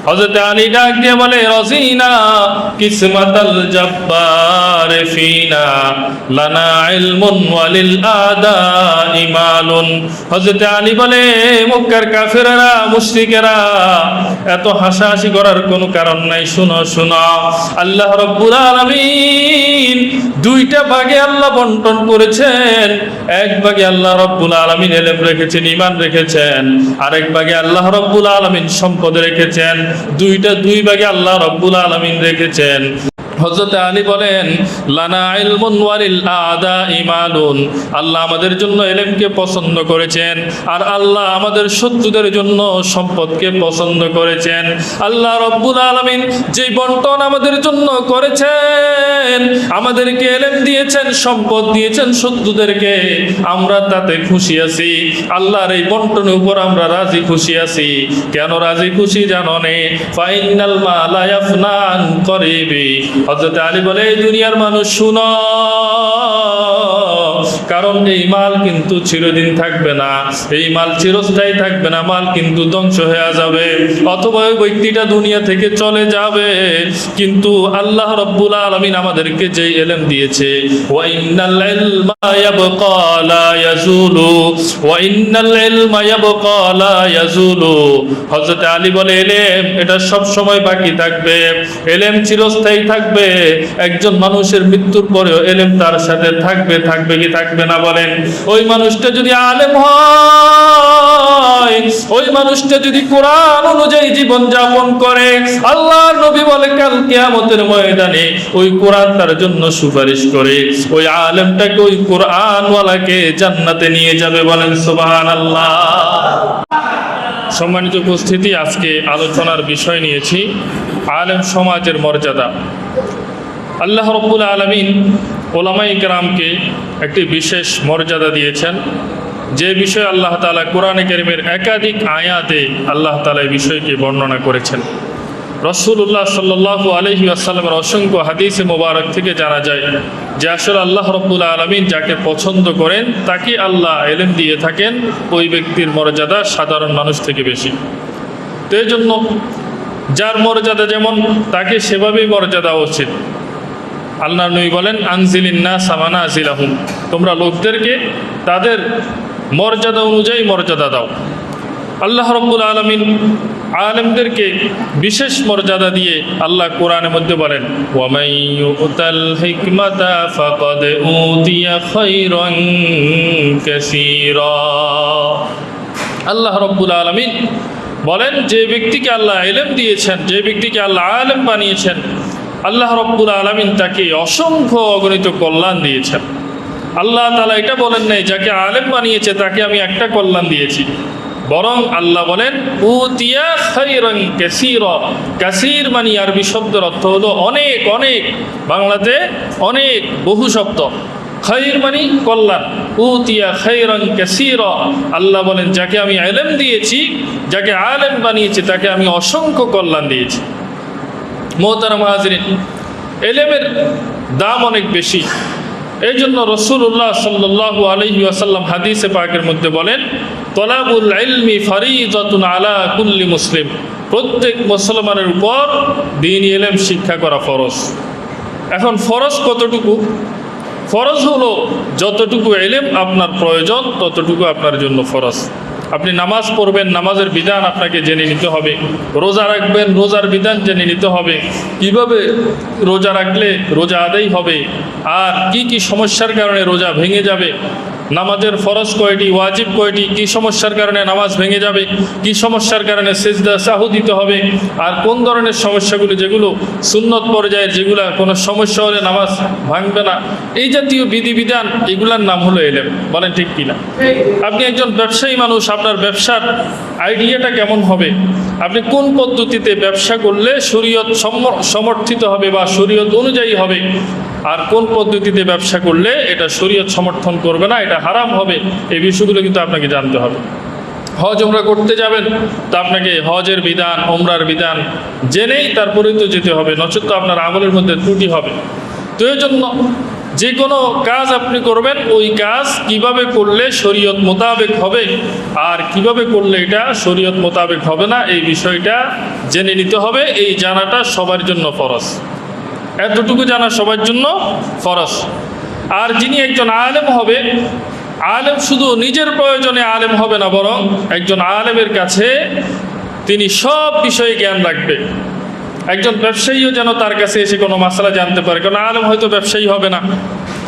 হযরত আলী ডাক দিয়ে বলে, রজিনা কিসমাতাল জব্বার ফিনা লানা ইলমুন ওয়ালিল আদা ইমালুন। হযরত আলী বলে, মক্কার কাফেররা, মুশরিকেরা, এত হাসাহাসি করার কোনো কারণ নাই। শুনো শুনো, আল্লাহ রাব্বুল আলামিন দুইটা ভাগে আল্লাহ বন্টন করেছেন। এক ভাগে আল্লাহ রাব্বুল আলামিন ইলম রেখেছেন, ঈমান রেখেছেন। আরেক ভাগে আল্লাহ রাব্বুল আলামিন সম্পদ রেখেছেন। দুই ভাগে আল্লাহ রাব্বুল আলামিন রেখেছেন। হযরত আলী বলেন, লানা ইলমুন ওয়ালিল আদা ইমালুন। আল্লাহ আমাদের জন্য ইলমকে পছন্দ করেছেন, আর আল্লাহ আমাদের শত্রুদের জন্য সম্পদকে পছন্দ করেছেন। আল্লাহ রাব্বুল আলামিন যে বন্টন আমাদের জন্য করেছেন, আমাদেরকে ইলম দিয়েছেন, সম্পদ দিয়েছেন শত্রুদেরকে, আমরা তাতে খুশি আছি। আল্লাহর এই বন্টনের উপর আমরা রাজি খুশি আছি। কেন রাজি খুশি জানো নে? ফাইনাল মালা ইয়াফনা আন করিবি। হযরত আলী বলে, এই দুনিয়ার মানুষ শুনো, কারণ এই মাল কিন্তু চিরদিন থাকবে না, এই মাল চিরস্থায়ী থাকবে না, মাল কিন্তু ধ্বংস হয়ে যাবে, অথবা ওই ব্যক্তিটা দুনিয়া থেকে চলে যাবে। কিন্তু আল্লাহ রাব্বুল আলামিন আমাদেরকে যে ইলম দিয়েছে, ওয়া ইন্নাল ইলমা ইয়াবকা লা ইয়াজুলু, ওয়া ইন্নাল ইলমা ইয়াবকা লা ইয়াজুলু। হযরত আলী বলে, ইলম এটা সব সময় বাকি থাকবে, ইলম চিরস্থায়ী থাকবে। একজন মানুষের মৃত্যুর পরেও ইলম তার সাথে থাকবে, থাকবে কি থাকবে না বলেন? ওই মানুষটা যদি আলেম হয়, ওই মানুষটা যদি কোরআন অনুযায়ী জীবন যাপন করে, আল্লাহর নবী বলে কাল কিয়ামতের ময়দানে ওই কোরআন তার জন্য সুপারিশ করে, ওই আলেমটাকে, ওই কোরআনওয়ালাকে জান্নাতে নিয়ে যাবে। বলেন সুবহানাল্লাহ। সম্মানিত উপস্থিতি, আজকে আলোচনার বিষয় নিয়েছি আলেম সমাজের মর্যাদা। আল্লাহ রাব্বুল আলামিন উলামায়ে কেরামকে একটি বিশেষ মর্যাদা দিয়েছেন, যে বিষয়ে আল্লাহ তাআলা কোরআনে কারীমের একাধিক আয়াতে আল্লাহ তাআলা এই বিষয়কে বর্ণনা করেছেন। রাসূলুল্লাহ সাল্লাল্লাহু আলাইহি ওয়াসাল্লামের অসংখ্য হাদিসে মোবারক থেকে জানা যায় যে আসলে আল্লাহ রাব্বুল আলামিন যাকে পছন্দ করেন তাকে আল্লাহ ইলম দিয়ে থাকেন, ওই ব্যক্তির মর্যাদা সাধারণ মানুষ থেকে বেশি। তো এই জন্য যার মর্যাদা যেমন, তাকে সেভাবেই মর্যাদা উচিত। আল্লাহ নবী বলেন, আনজিলিন নাসা মানাজিলাহুম, তোমরা লোকদেরকে তাদের মর্যাদা অনুযায়ী মর্যাদা দাও। আল্লাহ রাব্বুল আলামিন আলেমদেরকে বিশেষ মর্যাদা দিয়ে আল্লাহ কোরআনের মধ্যে বলেন, ওয়া মান ইউতাল হিকমাতা ফাকাদ উতিয়া খায়রান কাসীরা। আল্লাহ রাব্বুল আলামিন বলেন, যে ব্যক্তিকে আল্লাহ ইলম দিয়েছেন, যে ব্যক্তিকে আল্লাহ আলেম বানিয়েছেন, আল্লাহ রাব্বুল আলামিন তাকে অসংখ্য অগণিত কল্যাণ দিয়েছেন। আল্লাহ তাআলা এটা বলেন নাই যাকে আলেম বানিয়েছে তাকে আমি একটা কল্যাণ দিয়েছি, বরং আল্লাহ বলেন উতিয়া খায়রান কাসীরা। কাসীর মানে আরবি শব্দের অর্থ হলো অনেক, অনেক, বাংলাতে অনেক, বহু শব্দ। খায়র মানে কল্যাণ, উতিয়া খায়রান কাসীরা। আল্লাহ বলেন যাকে আমি ইলম দিয়েছি, যাকে আলেম বানিয়েছি, তাকে আমি অসংখ্য কল্যাণ দিয়েছি। মোহতারাম হাজরিন, ইলমের দাম অনেক বেশি। এই জন্য রাসূলুল্লাহ সাল্লাল্লাহু আলাইহি ওয়াসাল্লাম হাদিসে পাকের মধ্যে বলেন, তলাবুল ইলমি ফরিজাতুন আলা কুল্লি মুসলিম। প্রত্যেক মুসলমানের উপর দ্বীনি ইলম শিক্ষা করা ফরজ। এখন ফরজ কতটুকু? ফরজ হলো যতটুকু ইলম আপনার প্রয়োজন ততটুকু আপনার জন্য ফরজ। আপনি নামাজ পড়বেন, নামাজের বিধান আপনাকে জেনে নিতে হবে। রোজা রাখবেন, রোজার বিধান জেনে নিতে হবে। কিভাবে রোজা রাখলে রোজা আদায় হবে, আর কি কি সমস্যার কারণে রোজা ভেঙে যাবে, নামাজের ফরজ কয়টি, ওয়াজিব কয়টি, কি সমস্যার কারণে নামাজ ভেঙে যাবে, কি সমস্যার কারণে সিজদা সাহু দিতে হবে, আর কোন ধরনের সমস্যাগুলো যেগুলো সুন্নত পর্যায়ের, যেগুলো কোনো সমস্যা হলে নামাজ ভাঙবে না, এই জাতীয় বিধিবিধান, এগুলার নাম হলো ইলম। বলেন ঠিক কিনা? আপনি একজন ব্যবসায়ী মানুষ, আপনার ব্যবসার আইডিয়াটা কেমন হবে, আপনি কোন পদ্ধতিতে ব্যবসা করলে শরীয়ত সমর্থিত হবে বা শরীয়ত অনুযায়ী হবে, আর কোন পদ্ধতিতে ব্যবসা করলে এটা শরীয়ত সমর্থন করবে না, এটা হারাম হবে, এই বিষয়গুলো কিন্তু আপনাকে জানতে হবে। হজ উমরা করতে যাবেন, তা আপনাকে হজের বিধান, উমরার বিধান জেনেই তারপরেই তো যেতে হবে, নচেত তো আপনার আমলের মধ্যে ত্রুটি হবে। তো এই জন্য যে কোনো কাজ আপনি করবেন, ওই কাজ কিভাবে করলে শরীয়ত মোতাবেক হবে আর কিভাবে করলে এটা শরীয়ত মোতাবেক হবে না, এই বিষয়টা জেনে নিতে হবে। এই জানাটা সবার জন্য ফরজ, এতটুকু জানা সবার জন্য ফরজ। আর যিনি একজন আলেম হবে, আলেম শুধু নিজের প্রয়োজনে আলেম হবে না, বরং একজন আলেমের কাছে তিনি সব বিষয়ে জ্ঞান রাখবে। একজন ব্যবসায়ীও যেন তার কাছে এসে কোনো মাসলা জানতে পারে, কারণ আলেম হয়তো ব্যবসায়ী হবে না,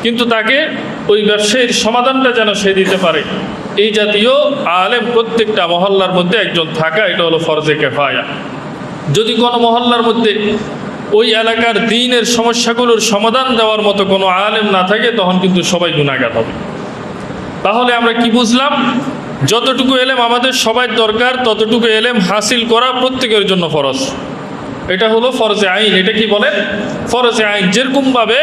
কিন্তু তাকে ওই ব্যবসায়ীর সমাধানটা যেন সে দিতে পারে। এই জাতীয় আলেম প্রত্যেকটা মহল্লার মধ্যে একজন থাকা, এটা হলো ফরজে কিফায়া। যদি কোনো মহল্লার মধ্যে ওই এলাকার দ্বীনের সমস্যাগুলোর সমাধান দেওয়ার মতো কোনো আলেম না থাকে, তখন কিন্তু সবাই গুনাহগার হবে। তাহলে আমরা কি বুঝলাম? যতটুকু এলেম আমাদের সবার দরকার, ততটুকু এলেম হাসিল করা প্রত্যেকের জন্য ফরজ। এটা হলো ফরজে আইন। এটা কি বলেন? ফরজে আইন। যেরকমভাবে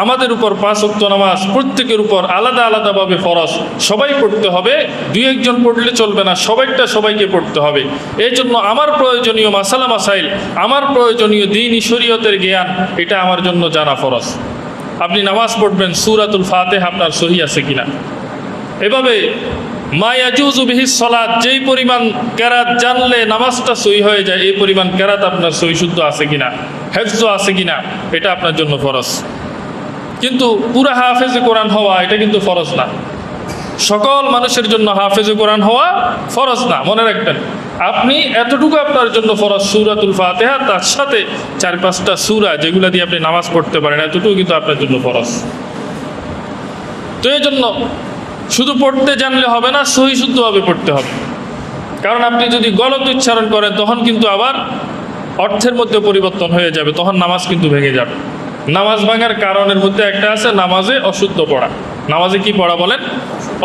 আমাদের উপর 5 ওয়াক্ত নামাজ প্রত্যেকের উপর আলাদা আলাদাভাবে ফরজ, সবাই পড়তে হবে, দুই একজন পড়লে চলবে না, সবাইটা সবাইকে পড়তে হবে। এই জন্য আমার প্রয়োজনীয় মাসালা মাসাইল, আমার প্রয়োজনীয় দ্বীনি শরীয়তের জ্ঞান, এটা আমার জন্য জানা ফরজ। আপনি নামাজ পড়বেন, সূরাতুল ফাতিহা আপনার সহি আছে কিনা, এভাবে মা ইয়াজুজু বিহি সালাত, যেই পরিমাণ কেরাত জানলে নামাজটা সহি হয়ে যায়, এই পরিমাণ কেরাত আপনার সহি শুদ্ধ আছে কিনা, হেফজ আছে কিনা, এটা আপনার জন্য ফরজ। কিন্তু পুরা হাফেজে কোরআন হওয়া এটা কিন্তু ফরজ না। সকল মানুষের জন্য হাফেজে কোরআন হওয়া ফরজ না, মনে রাখবেন। আপনি এতটুকু আপনার জন্য ফরজ, সূরাতুল ফাতিহা, তার সাথে 4-5টা সূরা যেগুলো দিয়ে আপনি নামাজ পড়তে পারেন, এতটুকু কিন্তু আপনার জন্য ফরজ। তো এই জন্য শুধু পড়তে জানলে হবে না, সহি শুদ্ধভাবে পড়তে হবে। কারণ আপনি যদি গলত উচ্চারণ করেন, তখন কিন্তু আবার অর্থের মধ্যে পরিবর্তন হয়ে যাবে, তখন নামাজ কিন্তু ভেঙে যাবে। নামাজ ভাঙার কারণের মধ্যে একটা আছে নামাজে অশুদ্ধ পড়া। নামাজে কি পড়া বলেন?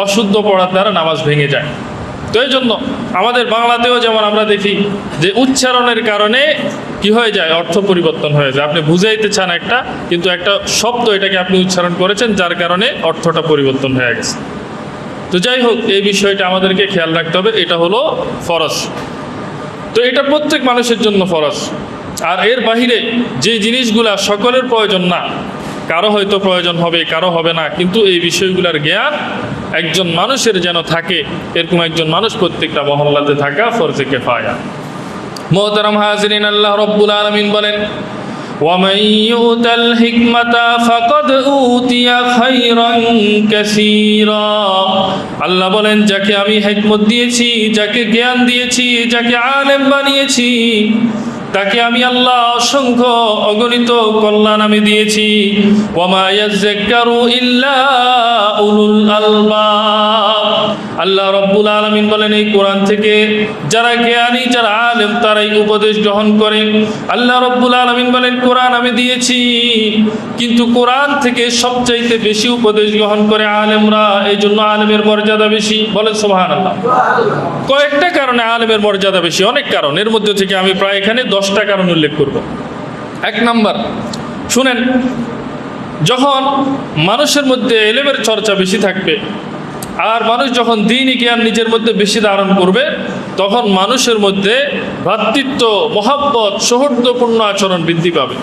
অশুদ্ধ পড়ার দ্বারা নামাজ ভেঙে যায়। তো এই জন্য আমাদের বাংলাতেও যেমন আমরা দেখি যে উচ্চারণের কারণে কি হয়ে যায়, অর্থ পরিবর্তন হয়ে যায়। আপনি বুঝাইতে চান একটা, কিন্তু একটা শব্দ এটাকে আপনি উচ্চারণ করেছেন, যার কারণে অর্থটা পরিবর্তন হয়ে গেছে। তো যাই হোক, এই বিষয়টা আমাদেরকে খেয়াল রাখতে হবে, এটা হলো ফরজ। তো এটা প্রত্যেক মানুষের জন্য ফরজ। আর এর বাহিরে যে জিনিসগুলা সকলের প্রয়োজন না, কারো হয়তো প্রয়োজন হবে, কারো হবে না, কিন্তু এই বিষয়গুলোর জ্ঞান একজন মানুষের যেন থাকে, এরকম একজন মানুষ প্রত্যেকটা মহল্লাতে থাকা ফরজে কিফায়া। মুহতারাম হাজিরিন, আল্লাহ রাব্বুল আলামিন বলেন, وَمَنْ يُؤْتَ الْحِكْمَةَ فَقَدْ أُوتِيَ خَيْرًا كَثِيرًا। আল্লাহ বলেন, যাকে আমি হিকমত দিয়েছি, যাকে জ্ঞান দিয়েছি, যাকে আলেম বানিয়েছি, তাকে আমি আল্লাহ অসংখ্য অগণিত কল্যাণ আমি দিয়েছি। ওয়ামা ইয়াযাক্কারু ইল্লা উলুল আলবাব। আল্লাহ রাব্বুল আলামিন বলেন, এই কোরআন থেকে যারা জ্ঞানী, যারা আলেম, তারাই উপদেশ গ্রহণ করে। আল্লাহ রাব্বুল আলামিন বলেন, কোরআন আমি দিয়েছি, কিন্তু কোরআন থেকে সবচাইতে বেশি উপদেশ গ্রহণ করে আলেমরা, এই জন্য আলেমের মর্যাদা বেশি। বলেন সুবহানাল্লাহ। কয়েকটা কারণে আলেমের মর্যাদা বেশি, অনেক কারণ, এর মধ্যে থেকে আমি প্রায় এখানে 10টা কারণ উল্লেখ করব। 1 নাম্বার, শুনেন, যখন মানুষের মধ্যে ইলমের চর্চা বেশি থাকবে, আর মানুষ যখন দ্বীনি জ্ঞান নিজের মধ্যে বেশি ধারণ করবে, তখন মানুষের মধ্যে ভ্রাতৃত্ব, মহব্বত, সৌহার্দ্যপূর্ণ আচরণ বৃদ্ধি পাবে,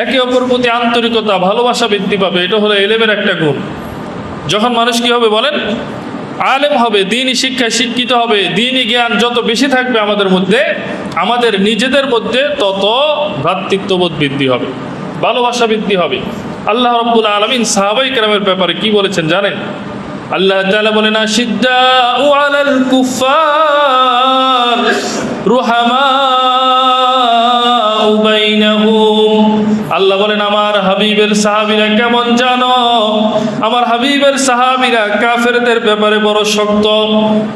একে অপরের প্রতি আন্তরিকতা, ভালোবাসা বৃদ্ধি পাবে। এটা হলো ইলমের একটা গুণ। যখন মানুষ কি হবে বলেন? আলেম হবে, দ্বীনি শিক্ষায় শিক্ষিত হবে, দ্বীনি জ্ঞান যত বেশি থাকবে আমাদের মধ্যে, আমাদের নিজেদের মধ্যে তত ভ্রাতৃত্ববোধ বৃদ্ধি হবে, ভালোবাসা বৃদ্ধি হবে। আল্লাহ রাব্বুল আলামিন সাহাবায়ে কেরামের ব্যাপারে কি বলেছেন জানেন? আল্লাহ তাআলা বলেন, আশিদ্দাউ আলাল কুফার রুহামাউ বাইনাহুম। আল্লাহ বলেন, আমার হাবিবের সাহাবীরা কেমন জানো? আমার হাবিবের সাহাবীরা কাফেরদের ব্যাপারে বড় শক্ত,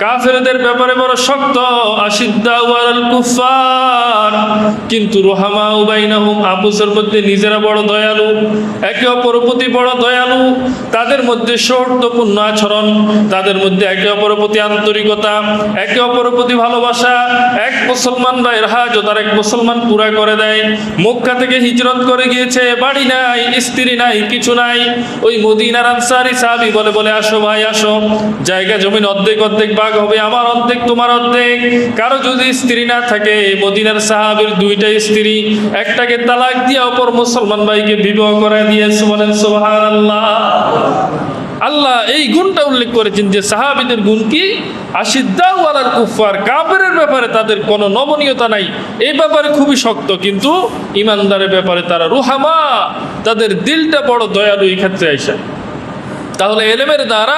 কাফেরদের ব্যাপারে বড় শক্ত। আশিদ্দাউ আলাল কুফার, কিন্তু রুহামাউ বাইনাহুম, আপুসের মধ্যে নিজেরা বড় দয়ালু, একে অপরের প্রতি বড় দয়ালু, তাদের মধ্যে সৌহার্দ্যপূর্ণ আচরণ, তাদের মধ্যে একে অপরের প্রতি আন্তরিকতা, একে অপরের প্রতি ভালোবাসা। এক মুসলমান ভাইয়ের হাজত আর এক মুসলমান পুরা করে দেয়। মক্কা থেকে হিজরত করে গিয়েছে, বাড়ি নাই, স্ত্রী নাই, কিছু নাই। ওই মদিনার আনসারী সাহাবী বলে, আসো ভাই আসো, জায়গা জমিন অর্ধেক অর্ধেক ভাগ হবে, আমার অর্ধেক তোমার অর্ধেক। কারো যদি স্ত্রী না থাকে, মদিনার সাহাবী সাহাবীর দুইটা স্ত্রী, একটাকে তালাক দিয়ে অপর মুসলমান ভাইকে বিবাহ করে দিয়েছে। বলেন সুবহানাল্লাহ। আল্লাহ এই গুণটা উল্লেখ করেছেন যে সাহাবীদের গুণ কি? আশিদ্দাউ আলাল কুফার, কাফেরের ব্যাপারে তাদের কোনো নমনীয়তা নাই, এই ব্যাপারে খুবই শক্ত, কিন্তু ইমানদারের ব্যাপারে তারা রুহামা, তাদের দিলটা বড় দয়ালু এই ক্ষেত্রে আইসা। তাহলে এলেমের দ্বারা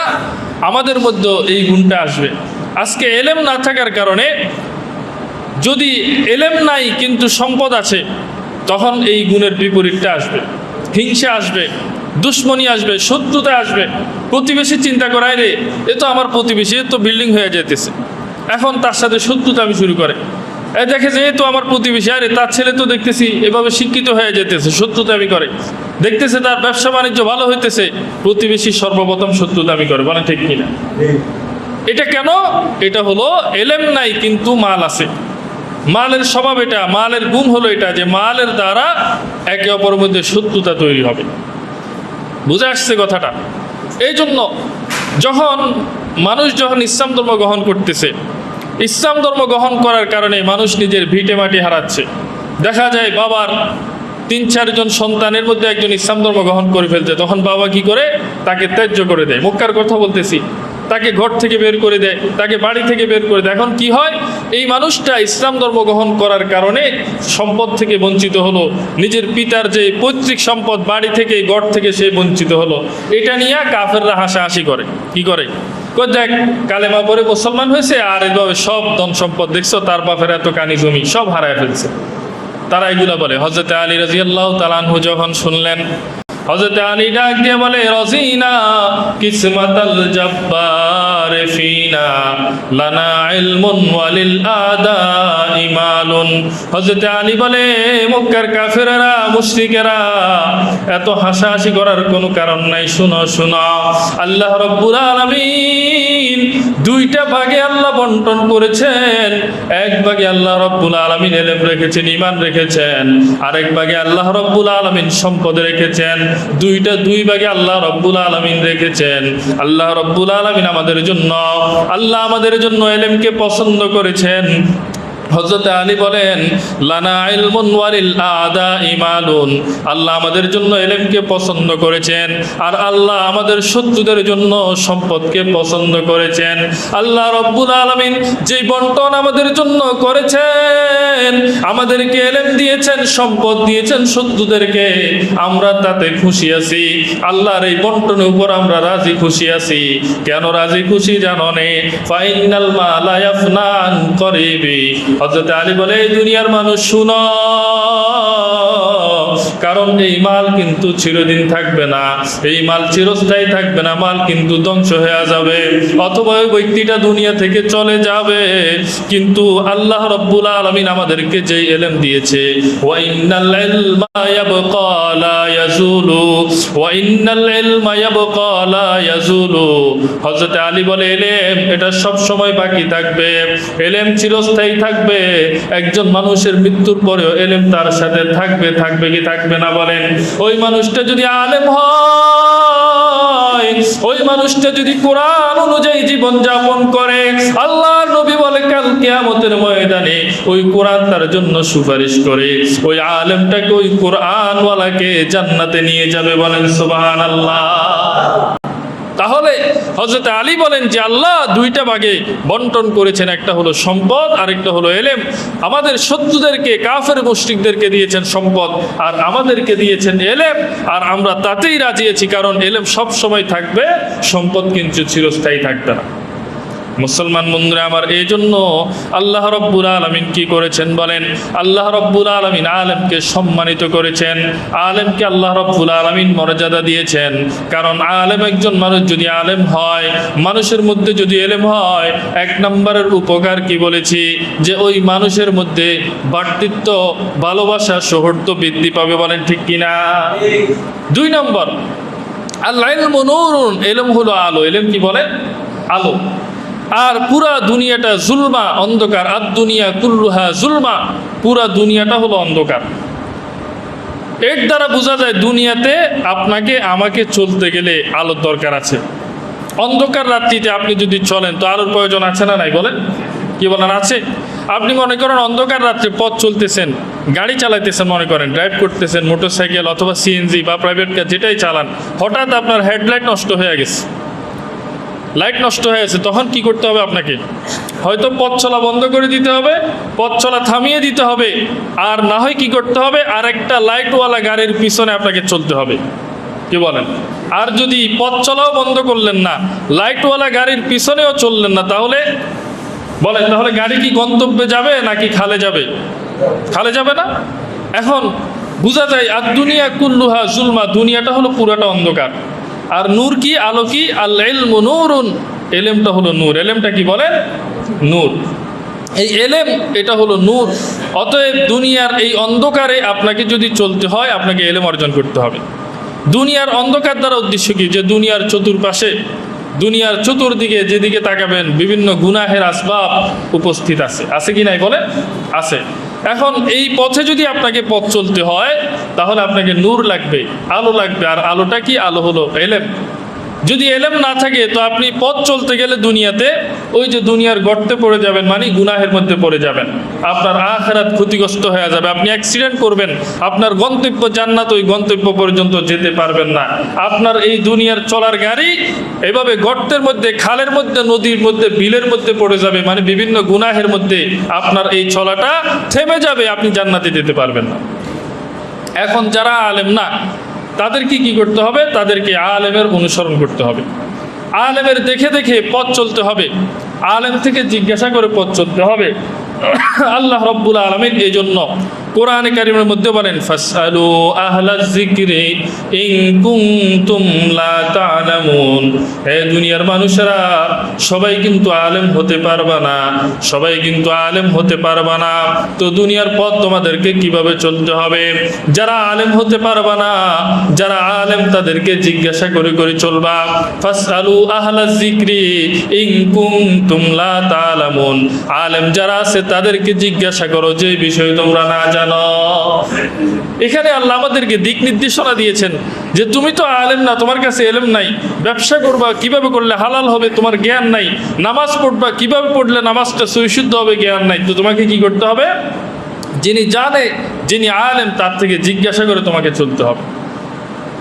আমাদের মধ্যে এই গুণটা আসবে। আজকে এলেম না থাকার কারণে, যদি এলেম নাই কিন্তু সম্পদ আছে, তখন এই গুণের বিপরীতটা আসবে, হিংসা আসবে, দুশ্মনী আসবে, শত্রুতা আসবে। প্রতিবেশী চিন্তা করায়, রে এ তো আমার প্রতিবেশী, এ তো বিল্ডিং হয়ে যেতেছে, এখন তার সাথে শত্রুতা আমি শুরু করে। এ দেখে যে এ তো আমার প্রতিবেশী, আরে তার ছেলে তো দেখতেছি এভাবে শিক্ষিত হয়ে যেতেছে, শত্রুতা আমি করে। দেখতেছে তার ব্যবসা বাণিজ্য ভালো হইতেছে, প্রতিবেশী সর্বপ্রথম শত্রুতা আমি করে। বলেন ঠিক কিনা? এটা কেন? এটা হলো এলেম নাই কিন্তু মাল আছে। মালের স্বভাব এটা, মালের গুণ হলো এটা যে মালের দ্বারা একে অপরের মধ্যে শত্রুতা তৈরি হবে। বুঝে আসছে কথাটা? এই জন্য মানুষ যখন ইসলাম ধর্ম গ্রহণ করতেছে, ইসলাম ধর্ম গ্রহণ করার কারণে মানুষ নিজের ভিটে মাটি হারাচ্ছে। দেখা যায় বাবার ৩-৪ জন সন্তানের মধ্যে একজন ইসলাম ধর্ম গ্রহণ করে ফেলছে, তখন বাবা কি করে? তাকে ত্যায্য করে দেয়। মক্কার কথা বলতেছি, তাকে ঘর থেকে বের করে দেয়, তাকে বাড়ি থেকে বের করে দেয়। এখন কি হয়? এই মানুষটা ইসলাম ধর্ম গ্রহণ করার কারণে সম্পদ থেকে বঞ্চিত হলো, নিজের পিতার যে পৈতৃক সম্পদ বাড়ি থেকে ঘর থেকে সে বঞ্চিত হলো। এটা নিয়ে কাফেররা হাসাহাসি করে। কি করে? দেখ, কালেমা পরে মুসলমান হয়েছে, আর এইভাবে সব ধন সম্পদ দেখছো, তার বাপের এত কানি জমি সব হারায় ফেলছে। তারা এগুলা বলে। হযরত আলী রাদিয়াল্লাহু তাআলা আনহু যখন শুনলেন, হযরত আলী ডাক দিয়ে বলে, রজিনা কিসমাতাল জব্বার ফিনা লানা ইলমুন ওয়ালিল আদা ইমালুন। হযরত আলী বলে, মক্কার কাফেররা, মুশরিকেরা, এত হাসাহাসি করার কোনো কারণ নাই। শুনো শুনো, আল্লাহ রাব্বুল আলামিন দুইটা ভাগে আল্লাহ বন্টন করেছেন। এক ভাগে আল্লাহ রাব্বুল আলামিন ইলম রেখেছেন, ঈমান রেখেছেন, আরেক ভাগে আল্লাহ রাব্বুল আলামিন সম্পদ রেখেছেন। দুই ভাগে আল্লাহ রাব্বুল আলামিন রেখেছেন। আল্লাহ রাব্বুল আলামিন আমাদের জন্য ইলমকে পছন্দ করেছেন। হযরত আলী বলেন, লানা ইলমুন ওয়ালিল আদা ইমালুন, আল্লাহ আমাদের জন্য ইলমকে পছন্দ করেছেন, আর আল্লাহ আমাদের শত্রুদের জন্য সম্পদকে পছন্দ করেছেন। আল্লাহ রাব্বুল আলামিন যে বন্টন আমাদের জন্য করেছেন, আমাদেরকে ইলম দিয়েছেন, সম্পদ দিয়েছেন শত্রুদেরকে, আমরা তাতে খুশি আছি। আল্লাহর এই বন্টনের উপর আমরা রাজি খুশি আছি। কেন রাজি খুশি জানো নে? ফাইনাল মালা ইয়াফনান করিবি। হযরত আলী বলে, এই দুনিয়ার মানুষ শুনো, কারণ এই মাল কিন্তু চিরদিন থাকবে না, এই মাল চিরস্থায়ী থাকবে না, মাল কিন্তু ধ্বংস হয়ে যাবে, অথবা ওই ব্যক্তিটা দুনিয়া থেকে চলে যাবে। কিন্তু আল্লাহ রাব্বুল আলামিন আমাদেরকে যে ইলম দিয়েছে, ওয়া ইন্নাল ইলমা ইয়াবকা লা ইয়াজুলু, ওয়া ইন্নাল ইলমা ইয়াবকা লা ইয়াজুলু। হযরত আলী বলে, ইলম এটা সব সময় বাকি থাকবে, ইলম চিরস্থায়ী থাকবে। একজন মানুষের মৃত্যুর পরেও ইলম তার সাথে থাকবে। থাকবে কি থাকবে না? বলেন। ওই মানুষটা যদি আলেম হয়, ওই মানুষটা যদি কোরআন অনুযায়ী জীবন যাপন করে, আল্লাহর নবী বলে কাল কিয়ামতের ময়দানে ওই কোরআন তার জন্য সুপারিশ করে, ওই আলেমটাকে, ওই কোরআনওয়ালাকে জান্নাতে নিয়ে যাবে। বলেন সুবহানাল্লাহ। তাহলে হযরত আলী বলেন যে আল্লাহ দুইটা ভাগে বন্টন করেছেন, একটা হলো সম্পদ, আরেকটা হলো ইলম। আমাদের শত্রুদেরকে, কাফের মুশরিকদেরকে দিয়েছেন সম্পদ, আর আমাদেরকে দিয়েছেন ইলম, আর আমরা তাতেই রাজি আছি, কারণ ইলম সব সময় থাকবে, সম্পদ কিন্তু চিরস্থায়ী থাকবে না। মুসলমান বন্ধুরা আমার, এই জন্য আল্লাহ রাব্বুল আলামিন কি করেছেন বলেন? আল্লাহ রাব্বুল আলামিন আলেমকে সম্মানিত করেছেন, আলেমকে আল্লাহ রাব্বুল আলামিন মর্যাদা দিয়েছেন। কারণ আলেম, একজন মানুষ যদি আলেম হয়, মানুষের মধ্যে যদি ইলম হয়, ১ নম্বরের উপকার কি বলেছি? যে ওই মানুষের মধ্যে ভ্রাতৃত্ব, ভালোবাসা, সৌহার্দ্য বৃদ্ধি পাবে। বলেন ঠিক কিনা? ২ নম্বর, আল ইলমু নূরুন, ইলম হলো আলো। ইলম কি বলেন? আলো। আর পুরা দুনিয়াটা জুলমা, অন্ধকার। আর দুনিয়া কুল্লুহা জুলমা, পুরা দুনিয়াটা হলো অন্ধকার। এর দ্বারা বোঝা যায় দুনিয়াতে আপনাকে আমাকে চলতে গেলে আলোর দরকার আছে। অন্ধকার রাত্রিতে আপনি যদি চলেন তো আলোর প্রয়োজন আছে না নাই? বলেন, কি বলেন? আছে। আপনি মনে করেন অন্ধকার রাত্রে পথ চলতেছেন, গাড়ি চালাইতেছেন, মনে করেন ড্রাইভ করতেছেন, মোটরসাইকেল অথবা সিএনজি বা প্রাইভেট কার যেটাই চালান, হঠাৎ আপনার হেডলাইট নষ্ট হয়ে গেছে, লাইট নষ্ট হয়ে গেছে, তখন কি করতে হবে আপনাকে? হয়তো পথ চলা বন্ধ করে দিতে হবে, পথ চলা থামিয়ে দিতে হবে, আর না হয় কি করতে হবে, আর একটা লাইটওয়ালা গাড়ির পিছনে আপনাকে চলতে হবে। কি বলেন? আর যদি পথ চলাও বন্ধ করলেন না, লাইটওয়ালা গাড়ির পিছনেও চললেন না, তাহলে বলেন, তাহলে গাড়ি কি গন্তব্যে যাবে নাকি খালে যাবে? খালে যাবে না? এখন বোঝা যায় আর দুনিয়া কুল্লুহা জুলমা, দুনিয়াটা হলো পুরাটা অন্ধকার। আর নূর কি, আলো কি? আল ইলমু নূরুন, এলেমটা হলো নূর। এলেমটা কি বলেন? নূর। এই এলেম এটা হলো নূর। অতএব দুনিয়ার এই অন্ধকারে আপনাকে যদি চলতে হয়, আপনাকে এলেম অর্জন করতে হবে। দুনিয়ার অন্ধকার দ্বারা উদ্দেশ্য কি? যে দুনিয়ার চতুর্পাশে, দুনিয়ার চতুর্দিকে যেদিকে তাকাবেন বিভিন্ন গুনাহের আসবাব উপস্থিত আছে। আছে কি নাই বলেন? আছে। এখন এই পথে যদি আপনাকে পথ চলতে হয়, তাহলে আপনাকে নূর লাগবে, আলো লাগবে। আর আলোটা কি? আলো হলো এলেম। যদি এলেম না থাকে তো আপনি পথ চলতে গেলে দুনিয়াতে ওই যে দুনিয়ার গর্তে পড়ে যাবেন, মানে গুনাহের মধ্যে পড়ে যাবেন, আপনার আখিরাত ক্ষতিগ্রস্ত হয়ে যাবে, আপনি অ্যাক্সিডেন্ট করবেন, আপনার গন্তব্য জান্নাত, ওই গন্তব্য পর্যন্ত যেতে পারবেন না। আপনার এই দুনিয়ার চলার গাড়ি এভাবে গর্তের মধ্যে, খালের মধ্যে, নদীর মধ্যে, বিলের মধ্যে পড়ে যাবে, মানে বিভিন্ন গুনাহের মধ্যে আপনার এই চলাটা থেমে যাবে, আপনি জান্নাতে যেতে পারবেন না। এখন যারা আলেম না, তাদেরকে কি করতে হবে? তাদেরকে আলেমের অনুসরণ করতে হবে, আলেমের দেখে দেখে পথ চলতে হবে, আলেম থেকে জিজ্ঞাসা করে পথ চলতে হবে। আল্লাহ রাব্বুল আলামিন এই জন্য কোরআনে কারীমের মধ্যে বলেন, ফাসআলু আহলাজ যিকরি ইন কুনতুম লা তা'লামুন। হে দুনিয়ার মানুষেরা, সবাই কিন্তু আলেম হতে পারবে না, সবাই কিন্তু আলেম হতে পারবে না। তো দুনিয়ার পথ তোমাদেরকে কিভাবে চলতে হবে? যারা আলেম হতে পারবে না, যারা আলেম, তাদেরকে জিজ্ঞাসা করে করে চলবা। ফাসআলু আহলাজ যিকরি ইন কুনতুম লা তা'লামুন। আলেম যারা আছে তাদেরকে জিজ্ঞাসা করো যে বিষয় তোমরা না জানো। এখানে আল্লাহ আমাদেরকে দিক নির্দেশনা দিয়েছেন যে তুমি তো আলেম না, তোমার কাছে এলেম নাই, ব্যবসা করবা কিভাবে করলে হালাল হবে তোমার জ্ঞান নাই, নামাজ পড়বা কিভাবে পড়লে নামাজটা সহিশুদ্ধ হবে জ্ঞান নাই। তো তোমাকে কি করতে হবে? যিনি জানে, যিনি আলেম, তার থেকে জিজ্ঞাসা করে তোমাকে চলতে হবে।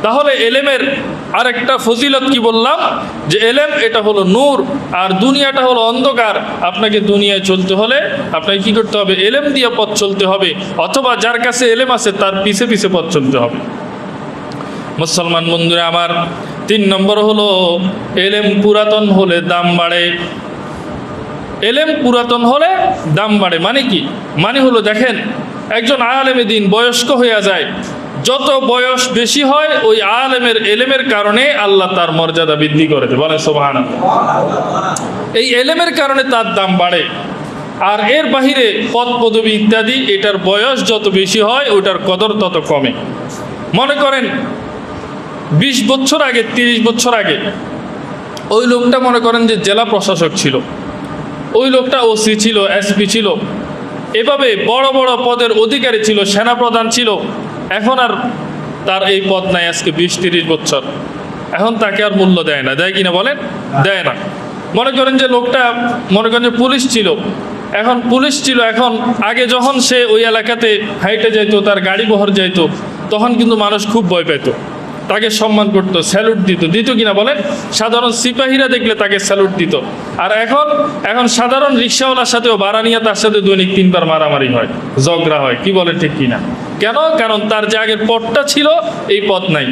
তাহলে এলেমের আরেকটা ফজিলত কি বললাম? যে এলেম এটা হলো নূর, আর দুনিয়াটা হলো অন্ধকার। আপনাকে দুনিয়ায় চলতে হলে আপনাকে কি করতে হবে? এলেম দিয়ে পথ চলতে হবে, অথবা যার কাছে এলেম আছে তার পিছে পিছে পথ চলতে হবে। মুসলমান বন্ধুরা আমার, 3 নম্বর হলো এলেম পুরাতন হলে দাম বাড়ে। এলেম পুরাতন হলে দাম বাড়ে মানে কি? মানে হলো, দেখেন, একজন আলেমে দিন বয়স্ক হয়ে যায়, যত বয়স বেশি হয় ওই আলেমের এলেমের কারণে আল্লাহ তার মর্যাদা বৃদ্ধি করে দেয়। বলেন সুবহানাল্লাহ। এই এলেমের কারণে তার দাম বাড়ে। আর এর বাহিরে পদ পদবী ইত্যাদি, এটার বয়স যত বেশি হয় ওটার কদর তত কমে। মনে করেন 20 বছর আগে, 30 বছর আগে ওই লোকটা মনে করেন যে জেলা প্রশাসক ছিল, ওই লোকটা ওসি ছিল, এসপি ছিল, এভাবে বড় বড় পদের অধিকারী ছিল, সেনাপ্রধান ছিল। এখন আর তার এই পদ নাই, আজকে 20-30 বছর। এখন তাকে আর মূল্য দেয় না, দেয় কিনা বলেন? দেয় না। মনে করেন যে লোকটা মনে করেন যে পুলিশ ছিল, এখন পুলিশ ছিল, এখন আগে যখন সে ওই এলাকাতে হাইটে যাইতো, তার গাড়ি বহর যাইতো, তখন কিন্তু মানুষ খুব ভয় পেত, তাকে সম্মান করতো, স্যালুট দিত, দিত কিনা বলেন? সাধারণ সিপাহীরা দেখলে তাকে স্যালুট দিত। আর এখন সাধারণ রিক্সাওয়ালার সাথেও ভাড়া নিয়ে তার সাথে দৈনিক 3 বার মারামারি হয়, ঝগড়া হয়। কি বলে ঠিক কিনা? কেন? কারণ তার যে আগের পদটা ছিল এই পদ নাই।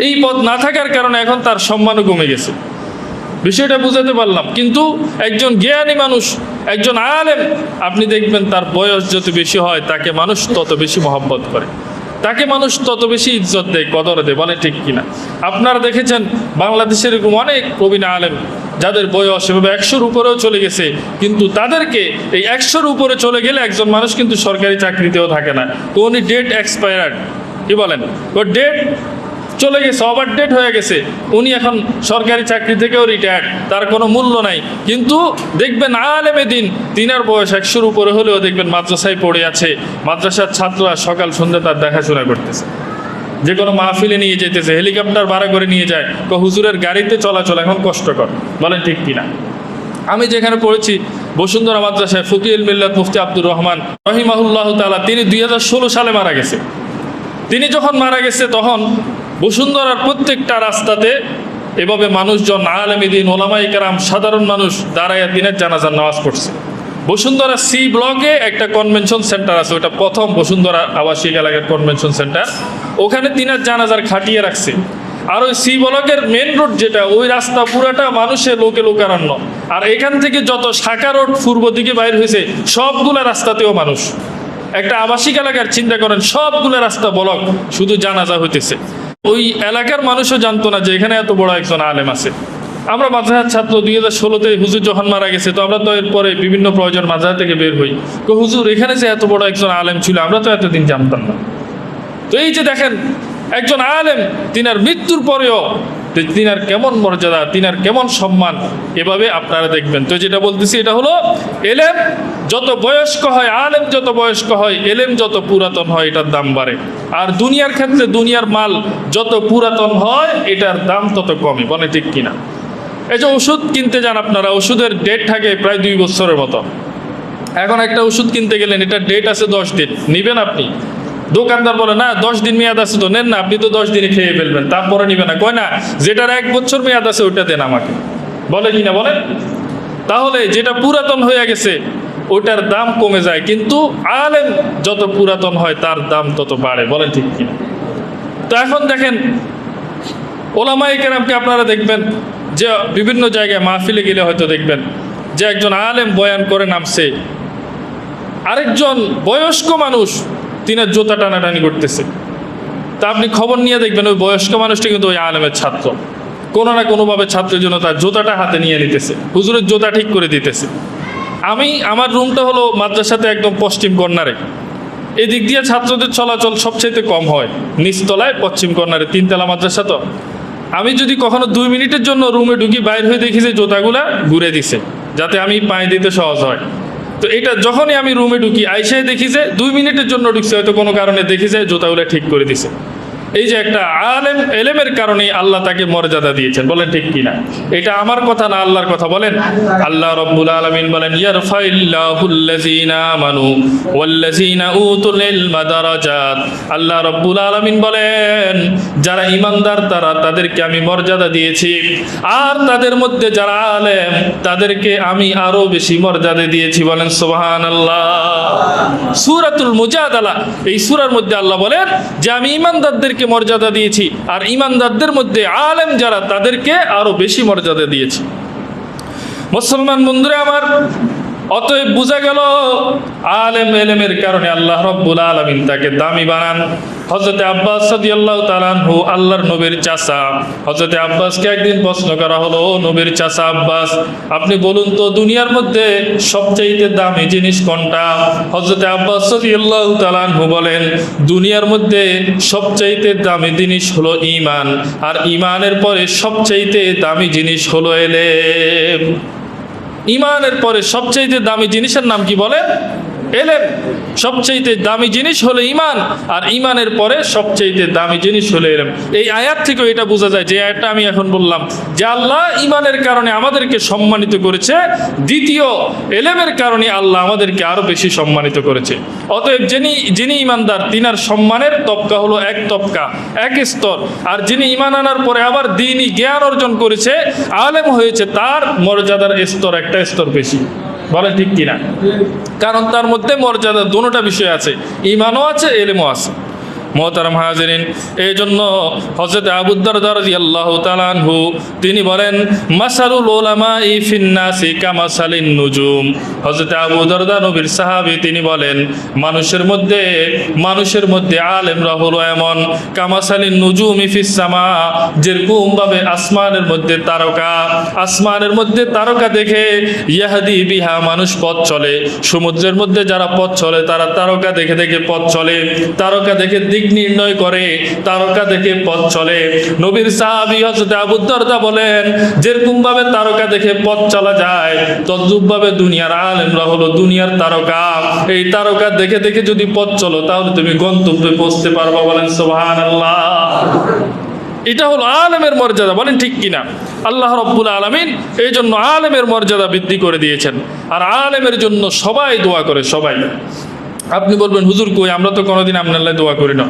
এই পদ না থাকার কারণে এখন তার সম্মানও কমে গেছে। বিষয়টা বুঝাতে পারলাম? কিন্তু একজন জ্ঞানী মানুষ, একজন আলেম, আপনি দেখবেন তার বয়স যত বেশি হয় তাকে মানুষ তত বেশি মহব্বত করে, তাকে মানুষ তত বেশি ইজ্জত দেয়, কদর দেয়। বলে ঠিক কিনা? আপনারা দেখেছেন বাংলাদেশের এরকম অনেক প্রবীণ আলেম যাদের বয়স এভাবে 100-র উপরেও চলে গেছে, কিন্তু তাদেরকে এই 100-র উপরে চলে গেলে একজন মানুষ কিন্তু সরকারি চাকরিতেও থাকে না। তো উনি ডেট এক্সপায়ার্ড, কি বলেন, ওর ডেট চলে গেছে, ওভার ডেট হয়ে গেছে, উনি এখন সরকারি চাকরি থেকেও রিটায়ার্ড, তার কোনো মূল্য নাই। কিন্তু দেখবেন আলেমে দিন, তিনার বয়স 100-র উপরে হলেও দেখবেন মাদ্রাসায় পড়ে আছে, মাদ্রাসার ছাত্ররা সকাল সন্ধ্যা তার দেখাশোনা করতেছে, যে কোনো মাহফিলে নিয়ে যেতেছে, হেলিকপ্টার ভাড়া করে নিয়ে যায়, হুজুরের গাড়িতে চলাচল এখন কষ্টকর। বলেন ঠিক কিনা? আমি যেখানে পড়েছি বসুন্ধরা মাদ্রাসায় ফকিহুল মিল্লাত মুফতি আব্দুর রহমান রহিমাহুল্লাহ তাআলা, তিনি 2016 সালে মারা গেছে। তিনি যখন মারা গেছে তখন বসুন্ধরার প্রত্যেকটা রাস্তাতে এভাবে মানুষজন, আলেম দ্বীন, ওলামায়ে কেরাম, সাধারণ মানুষ দাঁড়াইয়া দিনের জানাজার নামাজ পড়ছে। বসুন্ধরা সি ব্লকে একটা কনভেনশন সেন্টার আছে, ওটা প্রথম বসুন্ধরা আবাসিক এলাকার কনভেনশন সেন্টার, ওখানে দিনের জানাজার খাটিয়ে রাখছে। আর ওই সি ব্লকের মেন রোড যেটা, ওই রাস্তা পুরাটা মানুষের লোকে লোকারণ্য। আর এখান থেকে যত শাখা রোড পূর্ব দিকে বাইর হয়েছে সবগুলা রাস্তাতেও মানুষ। একটা আবাসিক এলাকার চিন্তা করেন, সবগুলো রাস্তা ব্লক, শুধু জানাজা হইতেছে। ওই এলাকার মানুষও জানতো না যে এখানে এত বড় একজন আলেম আছে। আমরা মাদ্রাসার ছাত্র, 2016-তে হুজুর যখন মারা গেছে, তো আমরা তো এরপরে বিভিন্ন প্রয়োজন মাদ্রাসা থেকে বের হই, তো হুজুর এখানে যে এত বড় একজন আলেম ছিল আমরা তো এতদিন জানতাম না। তো এই যে দেখেন একজন আলেম, তিনার মৃত্যুর পরেও তিনার কেমন মর্যাদা, তিনার কেমন সম্মান, এভাবে আপনারা দেখবেন। তো যেটা বলতেছি এটা হলো, এলেম যত বয়স্ক হয়, আলেম যত বয়স্ক হয়, এলেম যত পুরাতন হয় এটার দাম বাড়ে। আর দুনিয়ার ক্ষেত্রে দুনিয়ার মাল যত পুরাতন হয় এটার দাম তত কমে, বলে ঠিক কিনা? এই যে ওষুধ কিনতে যান আপনারা, ওষুধের ডেট থাকে প্রায় 2 বছরের মতো। এখন একটা ওষুধ কিনতে গেলেন, এটা ডেট আছে 10 দিন, নিবেন আপনি? দোকানদার বলে না 10 দিন মেয়াদ আছে তো নেন না, আপনি তো 10 দিনে খেয়ে ফেলবেন, তারপরে নিবে না। কয় না যেটার 1 বছর মেয়াদ আছে ওইটা দেন আমাকে, বলে কিনা বলেন? তাহলে যেটা পুরাতন হয়ে গেছে ওটার দাম কমে যায়, কিন্তু আলেম যত পুরাতন হয় তার দাম তত বাড়ে, বলেন ঠিক কিনা? তো এখন দেখেন ওলামায়ে কেরামকে আপনারা দেখবেন যে বিভিন্ন জায়গায় মাহফিলে গেলে হয়তো দেখবেন যে একজন আলেম বয়ান করে নামছে, আরেকজন বয়স্ক মানুষ তিনার জুতা টানাটানি করতেছে। তা আপনি খবর নিয়ে দেখবেন ওই বয়স্ক মানুষটা কিন্তু ওই আলেমের ছাত্র, কোনো না কোনোভাবে ছাত্রের জন্য তার জুতাটা হাতে নিয়ে নিতেছে, হুজুরের জুতা ঠিক করে দিতেছে। আমার রুমটা হলো মাদ্রাসাতে একদম পশ্চিম কর্নারে, এদিক দিয়ে ছাত্রদের চলাচল সবচাইতে কম হয়, নিচতলায় পশ্চিম কর্নারে, 3 তলা মাদ্রাসা। তো আমি যদি কখনো 2 মিনিটের জন্য রুমে ঢুকি, বাইর হয়ে দেখি যে জুতাগুলা ঘুরে দিছে, যাতে আমি পায়ে দিতে সহজ হয়। তো এটা যখনই আমি রুমে ঢুকি, আইসায় দেখি যে 2 মিনিটের জন্য ঢুকছে, হয়তো কোনো কারণে দেখি যে জুতাগুলা ঠিক করে দিছে। এই যে একটা আলেম, এলেমের কারণে আল্লাহ তাকে মর্যাদা দিয়েছেন, বলেন ঠিক কিনা? এটা আমার কথা না, আল্লাহর কথা। বলেন আল্লাহ রাব্বুল আলামিন বলেন, ইয়ারফাইল্লাহুল্লাযীনা আমানু ওয়াল্লাযীনা উতুল ইলমা দারাজাত। আল্লাহ রাব্বুল আলামিন বলেন যারা ঈমানদার তাদেরকে আমি মর্যাদা দিয়েছি, আর তাদের মধ্যে যারা আলেম তাদেরকে আমি আরো বেশি মর্যাদা দিয়েছি, বলেন সুবহানাল্লাহ। সূরাতুল মুজাদালা, এই সূরার মধ্যে আল্লাহ বলেন যে আমি ঈমানদারদের মর্যাদা দিয়েছি, আর ঈমানদারদের মধ্যে আলেম যারা তাদেরকে আরো বেশি মর্যাদা দিয়েছি। মুসলমান বন্ধুরা আমার, অতএব বোঝা গেল আলেম এলেমের কারণে আল্লাহ রাব্বুল আলামিন তাকে দামি বানান। হযরত আব্বাস রাদিয়াল্লাহু তাআলা আনহু, আল্লাহর নবীর চাচা, হযরত আব্বাসকে একদিন প্রশ্ন করা হলো, নবীর চাচা আব্বাস, আপনি বলুন তো দুনিয়ার মধ্যে সবচেয়ে দামি জিনিস কোনটা? হযরত আব্বাস রাদিয়াল্লাহু তাআলা আনহু বলেন, দুনিয়ার মধ্যে সবচেয়ে দামি জিনিস হলো ঈমান, আর ঈমানের পরে সবচেয়ে দামি জিনিস হলো ইলম। ঈমানের পরে সবচেয়ে দামি জিনিসের নাম কি বলেন? এলেম। সবচেয়ে দামি জিনিস হলো ঈমান, আর ঈমানের পরে সবচেয়ে দামি জিনিস হলো ইলম। এই আয়াত থেকে এটা বোঝা যায়, যে আয়াতটা আমি এখন বললাম, যে আল্লাহ ঈমানের কারণে আমাদেরকে সম্মানিত করেছে, দ্বিতীয় ইলমের কারণে আল্লাহ আমাদেরকে আরো বেশি সম্মানিত করেছে। অতএব যিনি ঈমানদার তিনার সম্মানের তবকা হলো এক তবকা, এক স্তর, আর যিনি ঈমান আনার পরে আবার দ্বীনি জ্ঞান অর্জন করেছে, আলেম হয়েছে, তার মর্যাদার স্তর একটা স্তর বেশি, বলে ঠিক কিনা? কারণ তার মধ্যে মর্যাদা দুটোটা বিষয় আছে, ঈমানও আছে, ইলমও আছে। মোহতারাম হাজিরিন, এই জন্য হযরত আবু দারদা রাদিয়াল্লাহু তাআলা আনহু তিনি বলেন, মাসালুল উলামাই ফিন নাসি কামাসালিন নুজুম। হযরত আবু দারদা নবীর সাহাবী, তিনি বলেন মানুষের মধ্যে আলেমরা হলো এমন, কামাসালিন নুজুমি ফিস সামা, যেরকম ভাবে আসমানের মধ্যে তারকা দেখে ইয়াহদি বিহা মানুষ পথ চলে। সমুদ্রের মধ্যে যারা পথ চলে তারা তারকা দেখে দেখে পথ চলে, তারকা দেখে দিক নির্ণয় করে, তারকা দেখে পথ চলে। নবীর সাহাবী হযরত আবু দারদা বলেন, যেরকম ভাবে তারকা দেখে পথ চলা যায়, তদ্রূপ ভাবে দুনিয়ার আলেমরা হলো দুনিয়ার তারকা। এই তারকা দেখে দেখে যদি পথ চলো, তাহলে তুমি গন্তব্যে পৌঁছতে পারবা, বলেন সুবহানাল্লাহ। এটা হলো আলেমের মর্যাদা, বলেন ঠিক কিনা? আল্লাহ রাব্বুল আলামিন এই জন্য আলেমের মর্যাদা বৃদ্ধি করে দিয়েছেন। আর আলেমের জন্য সবাই দোয়া করে, সবাই। আপনি বলবেন হুজুর কই, আমরা তো কোনোদিন আপনার লাই দোয়া করি না।